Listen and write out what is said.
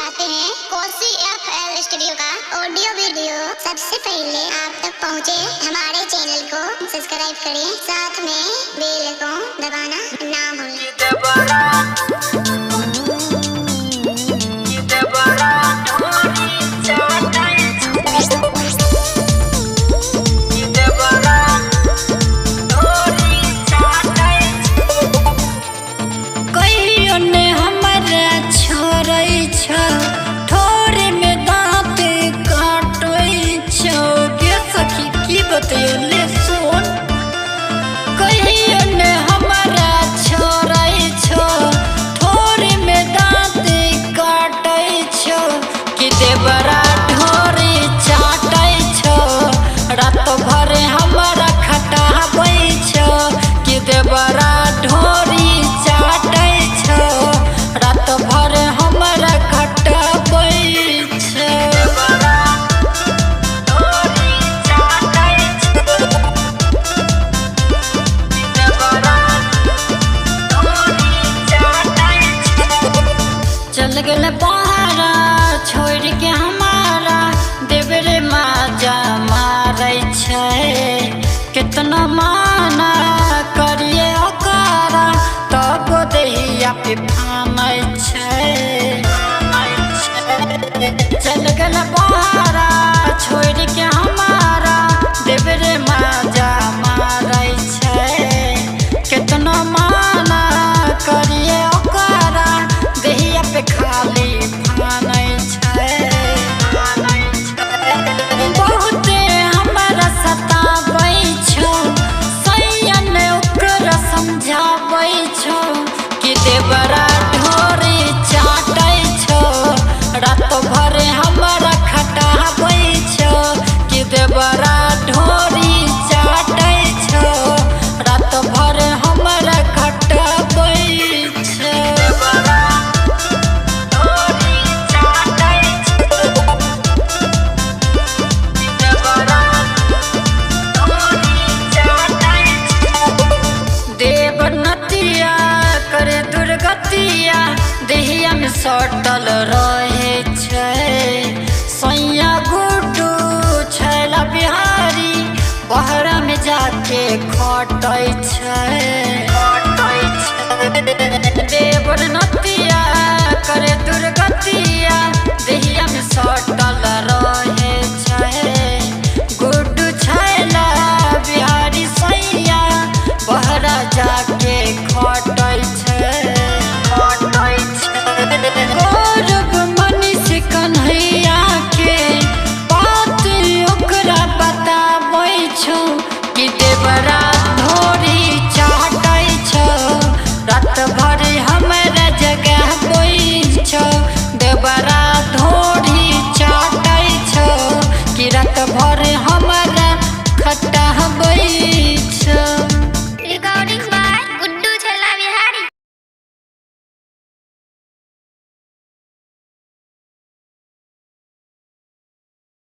चाहते हैं Kosi FL studio का ऑडियो वीडियो सबसे पहले आप तक पहुंचे, हमारे चैनल को सब्सक्राइब करें, साथ में बेल को दबाना ना भूलें। देवरा ढोरी चाटै छो, रात भर हमरा खटाबै छो। कि देवरा ढोरी चाटै छो, रात भर हमरा खटाबै छो। चल गेल बहारा छोड़ के हमारा, देवरे माजा मारै छै। कितना माना करिए ओकरा, तब देहिया पे फानै छै। चल गेल बहारा छोड़ के हमारा, देवरे माजा मारै छै। कितना माना करिए ओकरा, देहिया पे खाली फानै छै। बहुते हमरा सताबै छो, सैयन ओकरा समझाबै छो। कि देवरा ढोरी चाटै छो, रात भर हमरा खटाबै छो। कि देवरा ढोरी चाटै छो, रात भर हमरा खटाबै छो। देवनतिया करे दुर्गतिया, देहिया में सटल रहे छै। सैया गुड्डू छैला बिहारी, बहरा में जाके खटै छै। देवनतिया करे दुर्गतिया, देहिया में सटल रहे छै। गुड्डू छैला बिहारी सैया, बहरा जाके खटै छै। गौरव मनीष कन्हैया के बात ओकरा बताबै छो। कि देवरा ढोरी चाटै छो, रात भर